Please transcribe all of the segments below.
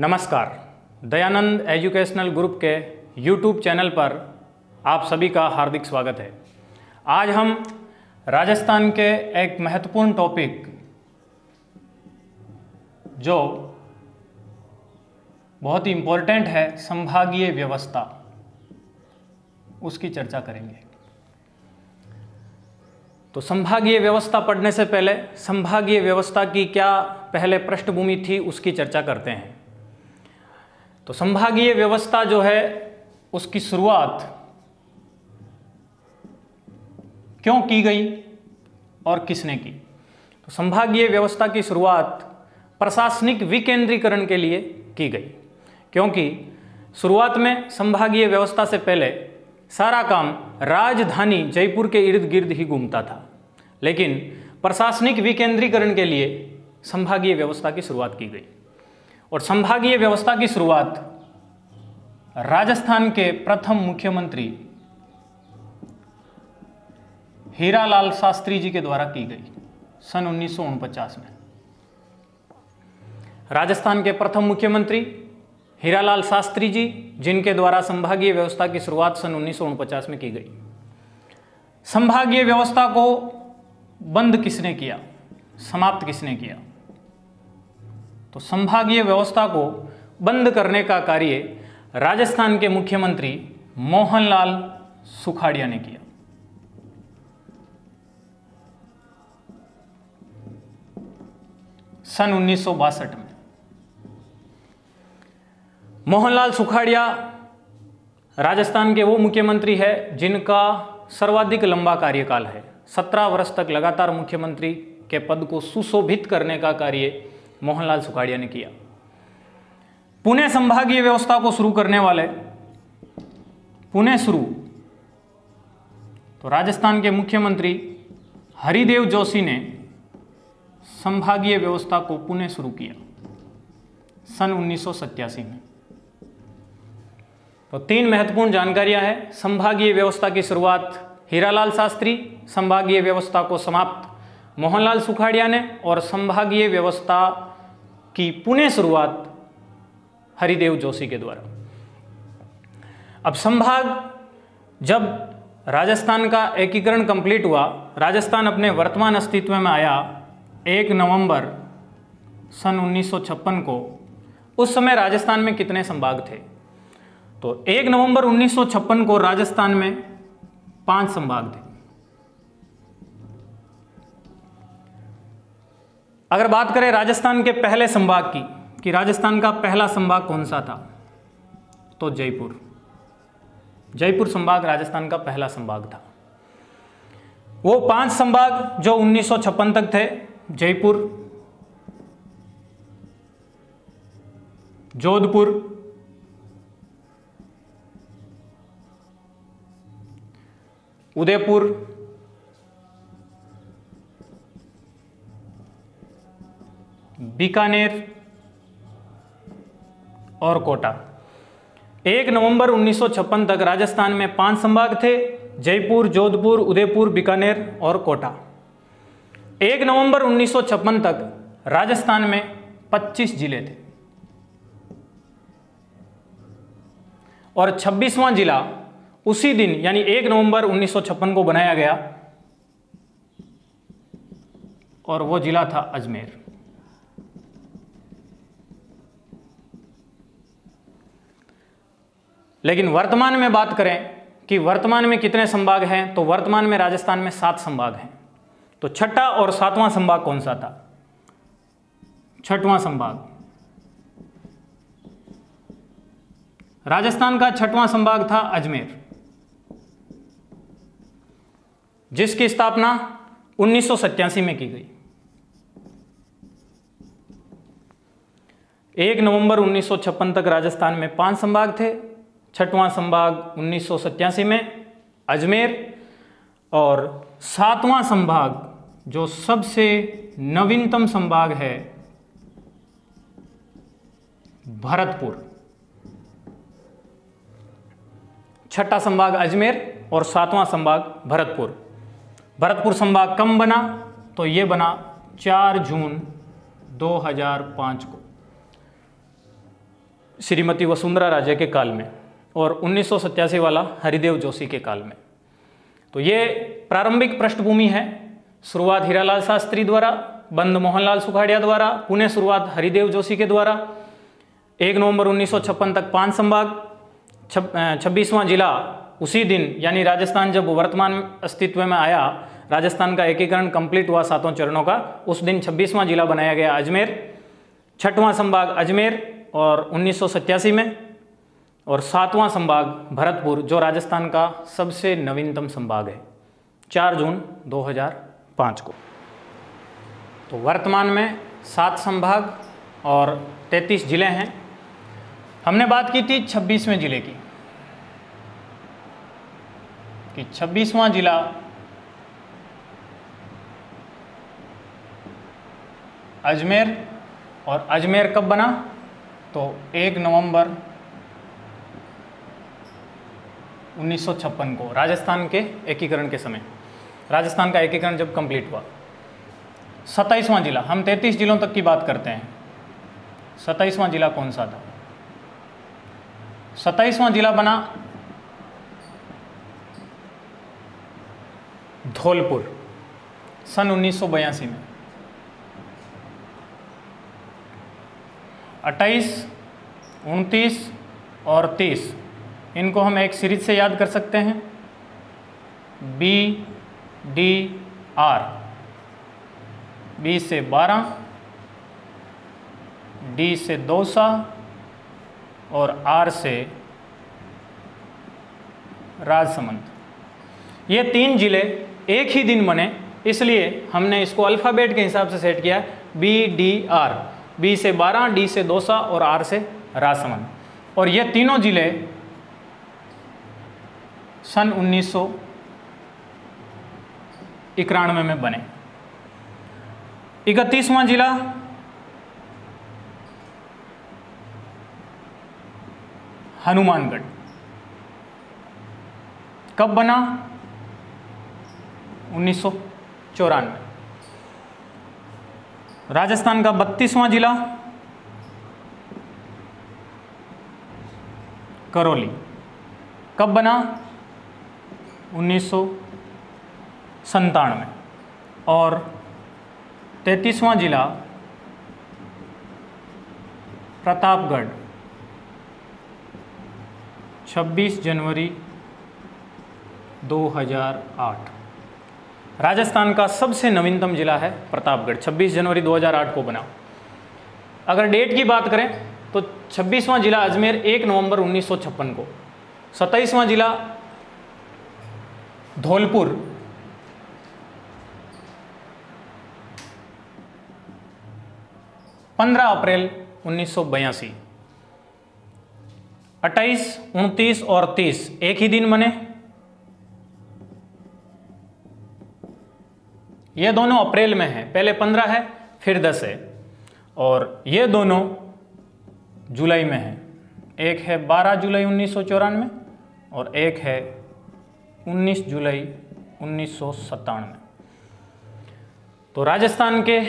नमस्कार। Dayanand educational group के YouTube channel पर आप सभी का हार्दिक स्वागत है। आज हम राजस्थान के एक महत्वपूर्ण टॉपिक जो बहुत ही इम्पोर्टेंट है, संभागीय व्यवस्था, उसकी चर्चा करेंगे। तो संभागीय व्यवस्था पढ़ने से पहले संभागीय व्यवस्था की क्या पहले पृष्ठभूमि थी उसकी चर्चा करते हैं। तो संभागीय व्यवस्था जो है उसकी शुरुआत क्यों की गई और किसने की? तो संभागीय व्यवस्था की शुरुआत प्रशासनिक विकेंद्रीकरण के लिए की गई, क्योंकि शुरुआत में संभागीय व्यवस्था से पहले सारा काम राजधानी जयपुर के इर्द गिर्द ही घूमता था, लेकिन प्रशासनिक विकेंद्रीकरण के लिए संभागीय व्यवस्था की शुरुआत की गई। और संभागीय व्यवस्था की शुरुआत राजस्थान के प्रथम मुख्यमंत्री हीरालाल शास्त्री जी के द्वारा की गई सन 1949 में। राजस्थान के प्रथम मुख्यमंत्री हीरालाल शास्त्री जी, जिनके द्वारा संभागीय व्यवस्था की शुरुआत सन 1949 में की गई। संभागीय व्यवस्था को बंद किसने किया, समाप्त किसने किया? तो संभागीय व्यवस्था को बंद करने का कार्य राजस्थान के मुख्यमंत्री मोहनलाल सुखाड़िया ने किया। सन 1962 में मोहनलाल सुखाड़िया राजस्थान के वो मुख्यमंत्री है जिनका सर्वाधिक लंबा कार्यकाल है। 17 वर्ष तक लगातार मुख्यमंत्री के पद को सुशोभित करने का कार्य मोहनलाल सुखाड़िया ने किया। पुणे संभागीय व्यवस्था को शुरू करने वाले तो राजस्थान के मुख्यमंत्री हरिदेव जोशी ने संभागीय व्यवस्था को पुणे शुरू किया सन 1987 में। तो तीन महत्वपूर्ण जानकारियां हैं। संभागीय व्यवस्था की शुरुआत हीरालाल शास्त्री, संभागीय व्यवस्था को समाप्त मोहनलाल सुखाड़िया ने, और संभागीय व्यवस्था की पुणे शुरुआत हरिदेव जोशी के द्वारा। अब संभाग, जब राजस्थान का एकीकरण कंप्लीट हुआ, राजस्थान अपने वर्तमान अस्तित्व में आया 1 नवंबर सन 1956 को। उस समय राजस्थान में कितने संभाग थे? तो 1 नवंबर 1956 को राजस्थान में 5 संभाग थे। अगर बात करें राजस्थान के पहले संभाग की कि राजस्थान का पहला संभाग कौन सा था, तो जयपुर संभाग राजस्थान का पहला संभाग था। वो 5 संभाग जो 1956 तक थे, जयपुर, जोधपुर, उदयपुर, बीकानेर और कोटा। 1 नवंबर 1956 तक राजस्थान में 5 संभाग थे, जयपुर, जोधपुर, उदयपुर, बीकानेर और कोटा। 1 नवंबर 1956 तक राजस्थान में 25 जिले थे और 26वां जिला उसी दिन यानी 1 नवंबर 1956 को बनाया गया, और वो जिला था अजमेर। लेकिन वर्तमान में बात करें कि वर्तमान में कितने संभाग हैं, तो वर्तमान में राजस्थान में 7 संभाग हैं। तो छठा और 7वां संभाग कौन सा था? छठवां संभाग, राजस्थान का छठवां संभाग था अजमेर, जिसकी स्थापना 1987 में की गई। 1 नवंबर 1956 तक राजस्थान में 5 संभाग थे, छठवां संभाग 1987 में अजमेर, और 7वां संभाग जो सबसे नवीनतम संभाग है भरतपुर। छठा संभाग अजमेर और 7वां संभाग भरतपुर। भरतपुर संभाग कब बना? तो ये बना 4 जून 2005 को। श्रीमती वसुंधरा राजे के काल में, और 1987 वाला हरिदेव जोशी के काल में। तो ये प्रारंभिक पृष्ठभूमि है। शुरुआत हीरालाल शास्त्री द्वारा, बंद मोहनलाल सुखाड़िया द्वारा, पुनः शुरुआत हरिदेव जोशी के द्वारा। 1 नवंबर 1956 तक 5 संभाग, 26वां जिला उसी दिन, यानी राजस्थान जब वर्तमान अस्तित्व में आया, राजस्थान का एकीकरण कंप्लीट हुआ 7 चरणों का, उस दिन 26वां जिला बनाया गया अजमेर। 6वां संभाग अजमेर और 1987 में, और 7वां संभाग भरतपुर, जो राजस्थान का सबसे नवीनतम संभाग है, 4 जून 2005 को। तो वर्तमान में 7 संभाग और 33 जिले हैं। हमने बात की थी 26वें जिले की, कि 26वां जिला अजमेर, और अजमेर कब बना? तो 1 नवंबर 1956 को, राजस्थान के एकीकरण के समय, राजस्थान का एकीकरण जब कंप्लीट हुआ। 27वां जिला, हम 33 जिलों तक की बात करते हैं, 27वां जिला कौन सा था? 27वां जिला बना धौलपुर सन 1982 में। 28, 29 और 30, इनको हम एक सीरीज से याद कर सकते हैं, BDR, B से 12, D से दौसा और R से राजसमंद। ये 3 जिले एक ही दिन बने, इसलिए हमने इसको अल्फ़ाबेट के हिसाब से सेट किया, BDR, B से 12, D से दौसा और R से राजसमंद। और ये तीनों जिले सन 1991 में बने। 31वां जिला हनुमानगढ़ कब बना? 1994। राजस्थान का 32वां जिला करौली कब बना? 1997। और 33वां जिला प्रतापगढ़ 26 जनवरी 2008। राजस्थान का सबसे नवीनतम जिला है प्रतापगढ़, 26 जनवरी 2008 को बना। अगर डेट की बात करें तो 26वां जिला अजमेर 1 नवंबर 1956 को, 27वां जिला धौलपुर 15 अप्रैल 1982। 28, 29 और 30 एक ही दिन बने। ये दोनों अप्रैल में है, पहले 15 है फिर 10 है, और ये दोनों जुलाई में है। एक है 12 जुलाई 1994 और एक है 19 जुलाई 1997। तो राजस्थान के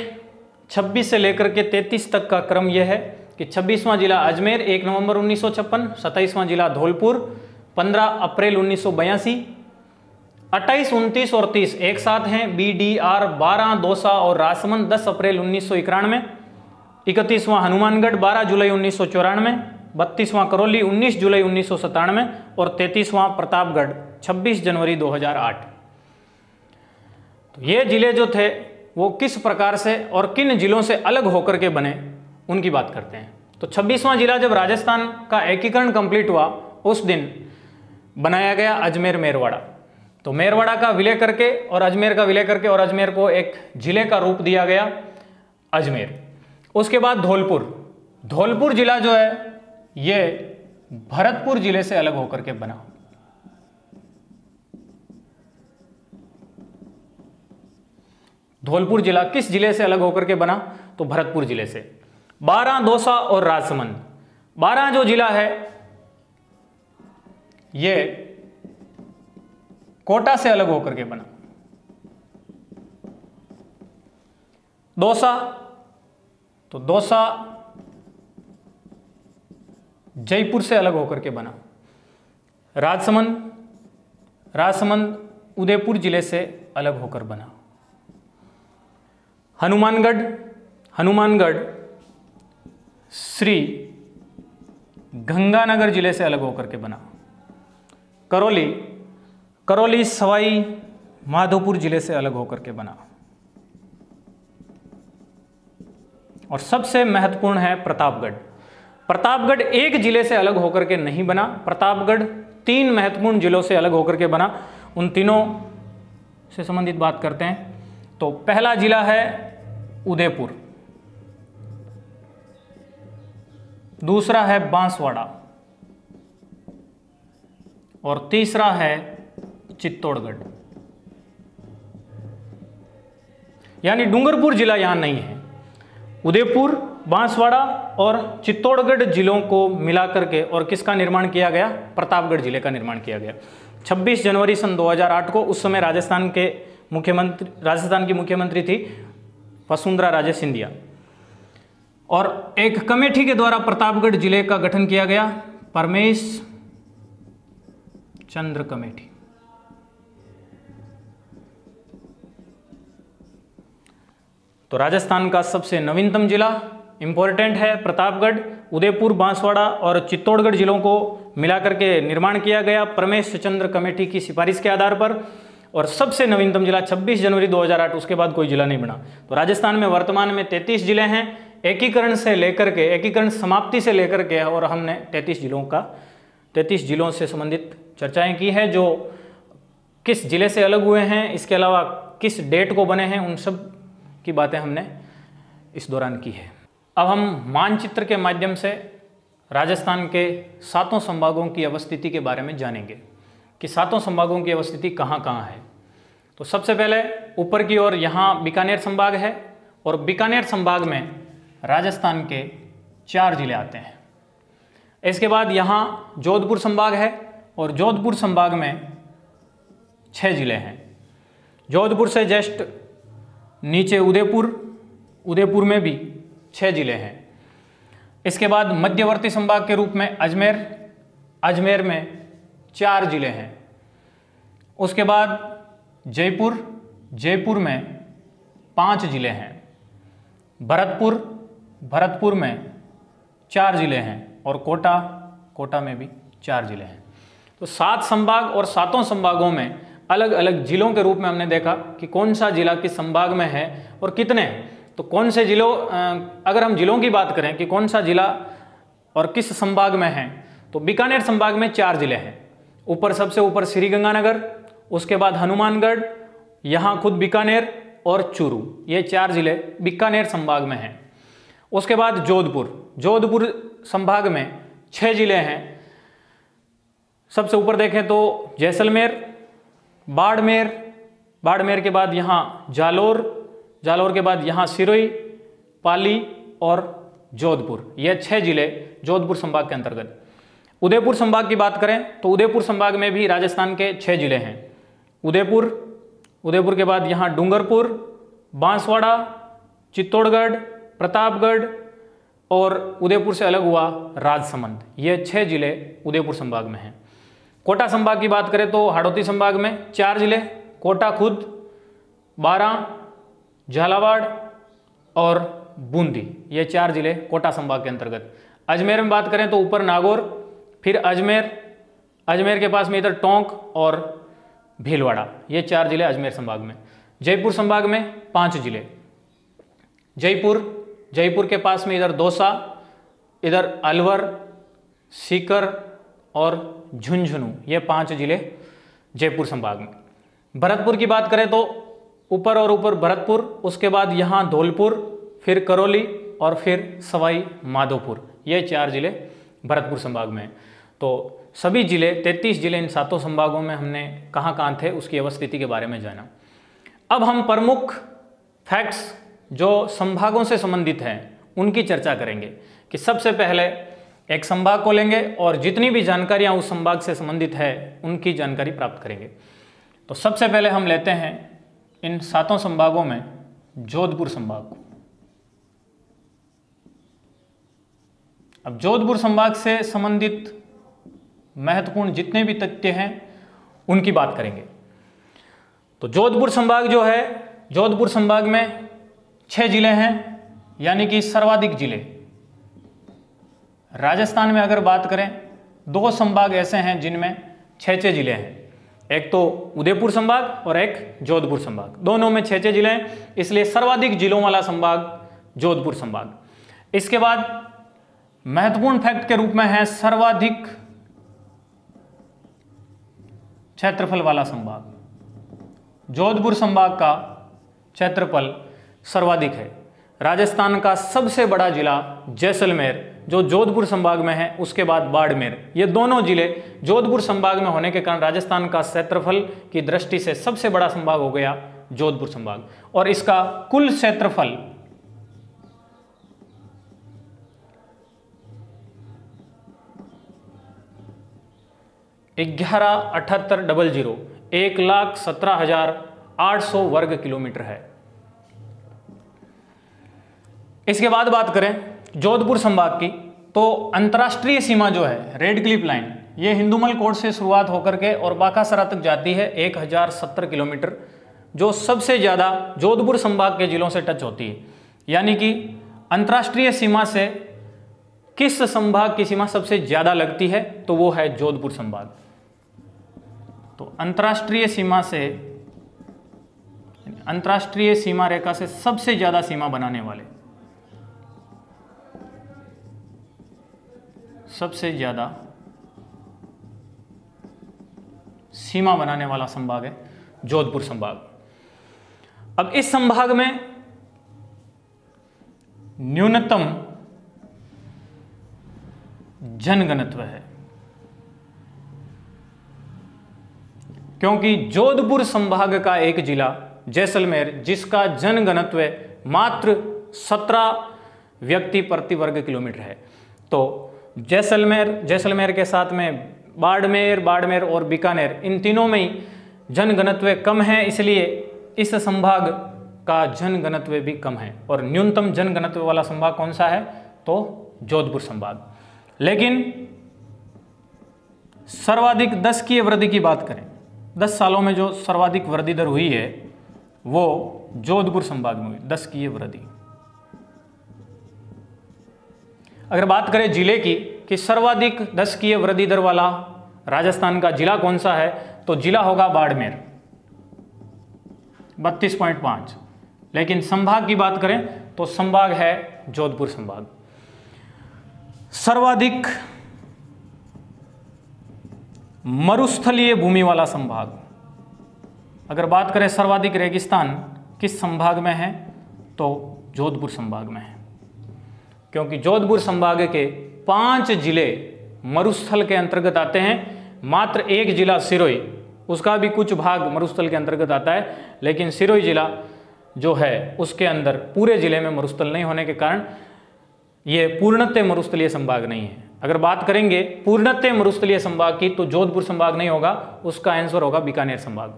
26 से लेकर के 33 तक का क्रम यह है कि 26वां जिला अजमेर 1 नवंबर 1956, 27वां जिला धौलपुर 15 अप्रैल 1982, 28, 29 और 30 एक साथ हैं, BDR 12, दौसा और राजसमंद 10 अप्रैल 1991, 31वां हनुमानगढ़ 12 जुलाई 1994, 32वां करौली 19 जुलाई 1997 और 33वां प्रतापगढ़ 26 जनवरी 2008। तो ये जिले जो थे वो किस प्रकार से और किन जिलों से अलग होकर के बने, उनकी बात करते हैं। तो 26वां जिला जब राजस्थान का एकीकरण कंप्लीट हुआ, उस दिन बनाया गया अजमेर मेरवाड़ा। तो मेरवाड़ा का विलय करके और अजमेर का विलय करके और अजमेर को एक जिले का रूप दिया गया अजमेर। उसके बाद धौलपुर, धौलपुर जिला जो है ये भरतपुर जिले से अलग होकर के बना। धौलपुर जिला किस जिले से अलग होकर के बना? तो भरतपुर जिले से। 12 दौसा और राजसमंद, 12 जो जिला है ये कोटा से अलग होकर के बना। दौसा, तो दौसा जयपुर से अलग होकर के बना। राजसमंद उदयपुर जिले से अलग होकर बना। हनुमानगढ़ श्री गंगानगर जिले से अलग होकर के बना। करौली सवाई माधोपुर जिले से अलग होकर के बना। और सबसे महत्वपूर्ण है प्रतापगढ़ एक जिले से अलग होकर के नहीं बना। प्रतापगढ़ 3 महत्वपूर्ण जिलों से अलग होकर के बना। उन तीनों से संबंधित बात करते हैं। तो पहला जिला है उदयपुर, दूसरा है बांसवाड़ा और तीसरा है चित्तौड़गढ़। यानी डूंगरपुर जिला यहां नहीं है। उदयपुर, बांसवाड़ा और चित्तौड़गढ़ जिलों को मिलाकर के और किसका निर्माण किया गया? प्रतापगढ़ जिले का निर्माण किया गया 26 जनवरी सन 2008 को। उस समय राजस्थान की मुख्यमंत्री थी वसुंधरा राजे सिंधिया और एक कमेटी के द्वारा प्रतापगढ़ जिले का गठन किया गया, परमेश चंद्र कमेटी। तो राजस्थान का सबसे नवीनतम जिला इंपॉर्टेंट है प्रतापगढ़। उदयपुर, बांसवाड़ा और चित्तौड़गढ़ जिलों को मिलाकर के निर्माण किया गया परमेश चंद्र कमेटी की सिफारिश के आधार पर। और सबसे नवीनतम जिला 26 जनवरी 2008, उसके बाद कोई जिला नहीं बना। तो राजस्थान में वर्तमान में 33 जिले हैं। एकीकरण समाप्ति से लेकर के और हमने 33 जिलों से संबंधित चर्चाएं की है, जो किस जिले से अलग हुए हैं, इसके अलावा किस डेट को बने हैं, उन सब की बातें हमने इस दौरान की है। अब हम मानचित्र के माध्यम से राजस्थान के 7 संभागों की अवस्थिति के बारे में जानेंगे कि 7 संभागों की अवस्थिति कहाँ कहाँ है। तो सबसे पहले ऊपर की ओर यहाँ बीकानेर संभाग है और बीकानेर संभाग में राजस्थान के 4 जिले आते हैं। इसके बाद यहाँ जोधपुर संभाग है और जोधपुर संभाग में 6 जिले हैं। जोधपुर से जस्ट नीचे उदयपुर में भी 6 जिले हैं। इसके बाद मध्यवर्ती संभाग के रूप में अजमेर में 4 जिले हैं। उसके बाद जयपुर में 5 जिले हैं। भरतपुर में 4 जिले हैं और कोटा में भी 4 जिले हैं। तो 7 संभाग और 7 संभागों में अलग अलग जिलों के रूप में हमने देखा कि कौन सा जिला किस संभाग में है और कितने हैं। तो कौन से जिलों, अगर हम जिलों की बात करें कि कौन सा जिला और किस संभाग में है, तो बीकानेर संभाग में 4 जिले हैं। सबसे ऊपर श्रीगंगानगर, उसके बाद हनुमानगढ़, यहाँ खुद बीकानेर और चूरू, ये 4 जिले बीकानेर संभाग में हैं। उसके बाद जोधपुर संभाग में 6 जिले हैं। सबसे ऊपर देखें तो जैसलमेर, बाड़मेर के बाद यहाँ जालोर के बाद यहाँ सिरोही, पाली और जोधपुर, ये 6 जिले जोधपुर संभाग के अंतर्गत। उदयपुर संभाग की बात करें तो उदयपुर संभाग में भी राजस्थान के 6 जिले हैं। उदयपुर के बाद यहाँ डूंगरपुर, बांसवाड़ा, चित्तौड़गढ़, प्रतापगढ़ और उदयपुर से अलग हुआ राजसमंद, ये 6 जिले उदयपुर संभाग में हैं। कोटा संभाग की बात करें तो हाड़ौती संभाग में 4 जिले, कोटा खुद, बारां, झालावाड़ और बूंदी, ये 4 जिले कोटा संभाग के अंतर्गत। अजमेर में बात करें तो ऊपर नागौर, फिर अजमेर के पास में इधर टोंक और भीलवाड़ा, ये 4 जिले अजमेर संभाग में। जयपुर संभाग में 5 जिले। जयपुर के पास में इधर दौसा, इधर अलवर, सीकर और झुंझुनू, ये 5 जिले जयपुर संभाग में। भरतपुर की बात करें तो ऊपर भरतपुर, उसके बाद यहाँ धौलपुर, फिर करौली और फिर सवाई माधोपुर, ये 4 जिले भरतपुर संभाग में। तो सभी जिले 33 जिले इन 7 संभागों में हमने कहाँ थे उसकी अवस्थिति के बारे में जाना। अब हम प्रमुख फैक्ट्स जो संभागों से संबंधित हैं उनकी चर्चा करेंगे कि सबसे पहले एक संभाग को लेंगे और जितनी भी जानकारियां उस संभाग से संबंधित है उनकी जानकारी प्राप्त करेंगे। तो सबसे पहले हम लेते हैं इन 7 संभागों में जोधपुर संभाग को। अब जोधपुर संभाग से संबंधित महत्वपूर्ण जितने भी तथ्य हैं उनकी बात करेंगे। तो जोधपुर संभाग जो है, जोधपुर संभाग में 6 जिले हैं, यानी कि सर्वाधिक जिले। राजस्थान में अगर बात करें 2 संभाग ऐसे हैं जिनमें 6 जिले हैं, एक तो उदयपुर संभाग और एक जोधपुर संभाग, दोनों में 6 जिले हैं, इसलिए सर्वाधिक जिलों वाला संभाग जोधपुर संभाग। इसके बाद महत्वपूर्ण फैक्ट के रूप में है सर्वाधिक क्षेत्रफल वाला संभाग। जोधपुर संभाग का क्षेत्रफल सर्वाधिक है। राजस्थान का सबसे बड़ा जिला जैसलमेर जो जोधपुर संभाग में है, उसके बाद बाड़मेर, ये दोनों जिले जोधपुर संभाग में होने के कारण राजस्थान का क्षेत्रफल की दृष्टि से सबसे बड़ा संभाग हो गया जोधपुर संभाग। और इसका कुल क्षेत्रफल 11,78,000 1,17,800 वर्ग किलोमीटर है। इसके बाद बात करें जोधपुर संभाग की, तो अंतर्राष्ट्रीय सीमा जो है रेड क्लिफ लाइन, ये हिंदुमल कोट से शुरुआत होकर के और बाकासरा तक जाती है 1070 किलोमीटर, जो सबसे ज़्यादा जोधपुर संभाग के जिलों से टच होती है। यानी कि अंतर्राष्ट्रीय सीमा से किस संभाग की सीमा सबसे ज़्यादा लगती है, तो वो है जोधपुर संभाग। तो अंतर्राष्ट्रीय सीमा से, अंतर्राष्ट्रीय सीमा रेखा से सबसे ज़्यादा सीमा बनाने वाले, सबसे ज़्यादा सीमा बनाने वाला संभाग है जोधपुर संभाग। अब इस संभाग में न्यूनतम जनघनत्व है, क्योंकि जोधपुर संभाग का एक जिला जैसलमेर, जिसका जनघनत्व मात्र 17 व्यक्ति प्रति वर्ग किलोमीटर है, तो जैसलमेर के साथ में बाड़मेर और बीकानेर, इन तीनों में ही जनघनत्व कम है, इसलिए इस संभाग का जनघनत्व भी कम है। और न्यूनतम जनघनत्व वाला संभाग कौन सा है, तो जोधपुर संभाग। लेकिन सर्वाधिक दशकीय वृद्धि की बात करें, 10 सालों में जो सर्वाधिक वृद्धि दर हुई है वो जोधपुर संभाग में हुई, दशकीय वृद्धि। अगर बात करें जिले की कि सर्वाधिक दशकीय वृद्धि दर वाला राजस्थान का जिला कौन सा है, तो जिला होगा बाड़मेर 32.5। लेकिन संभाग की बात करें तो संभाग है जोधपुर संभाग। सर्वाधिक मरुस्थलीय भूमि वाला संभाग, अगर बात करें सर्वाधिक रेगिस्तान किस संभाग में है, तो जोधपुर संभाग में है, क्योंकि जोधपुर संभाग के 5 जिले मरुस्थल के अंतर्गत आते हैं। मात्र एक जिला सिरोही, उसका भी कुछ भाग मरुस्थल के अंतर्गत आता है, लेकिन सिरोही जिला जो है उसके अंदर पूरे जिले में मरुस्थल नहीं होने के कारण ये पूर्णतः मरुस्थलीय संभाग नहीं है। अगर बात करेंगे पूर्णतः मरुस्थलीय संभाग की, तो जोधपुर संभाग नहीं होगा, उसका आंसर होगा बीकानेर संभाग,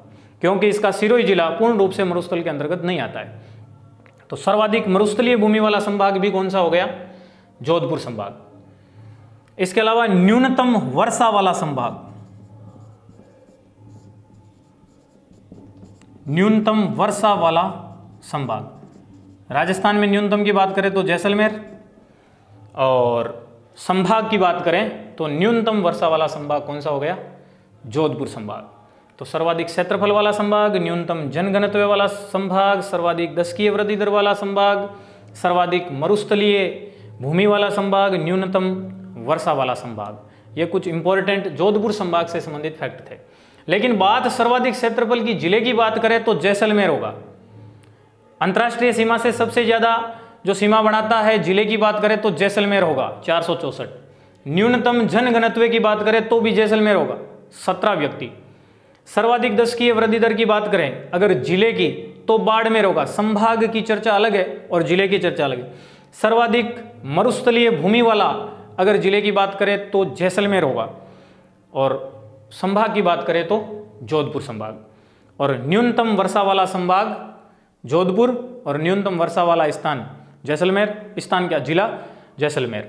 क्योंकि इसका सिरोही जिला पूर्ण रूप से मरुस्थल के अंतर्गत नहीं आता है। तो सर्वाधिक मरुस्थलीय भूमि वाला संभाग भी कौन सा हो गया, जोधपुर संभाग। इसके अलावा न्यूनतम वर्षा वाला संभाग, न्यूनतम वर्षा वाला संभाग, राजस्थान में न्यूनतम की बात करें तो जैसलमेर, और संभाग की बात करें तो न्यूनतम वर्षा वाला संभाग कौन सा हो गया, जोधपुर संभाग। तो सर्वाधिक क्षेत्रफल वाला संभाग, न्यूनतम जनघनत्व वाला संभाग, सर्वाधिक दशकीय वृद्धि दर वाला संभाग, सर्वाधिक मरुस्थलीय भूमि वाला संभाग, न्यूनतम वर्षा वाला संभाग, ये कुछ इंपॉर्टेंट जोधपुर संभाग से संबंधित फैक्ट थे। लेकिन बात सर्वाधिक क्षेत्रफल की जिले की बात करें तो जैसलमेर होगा। अंतर्राष्ट्रीय सीमा से सबसे ज्यादा जो सीमा बनाता है जिले की बात करें तो जैसलमेर होगा 464। न्यूनतम जनघनत्व की बात करें तो भी जैसलमेर होगा 17 व्यक्ति। सर्वाधिक दशकीय वृद्धि दर की बात करें अगर जिले की तो बाड़मेर होगा। संभाग की चर्चा अलग है और जिले की चर्चा अलग है। सर्वाधिक मरुस्थलीय भूमि वाला अगर जिले की बात करें तो जैसलमेर होगा, और संभाग की बात करें तो जोधपुर संभाग। और न्यूनतम वर्षा वाला संभाग जोधपुर और न्यूनतम वर्षा वाला स्थान जैसलमेर, स्थान क्या, जिला जैसलमेर।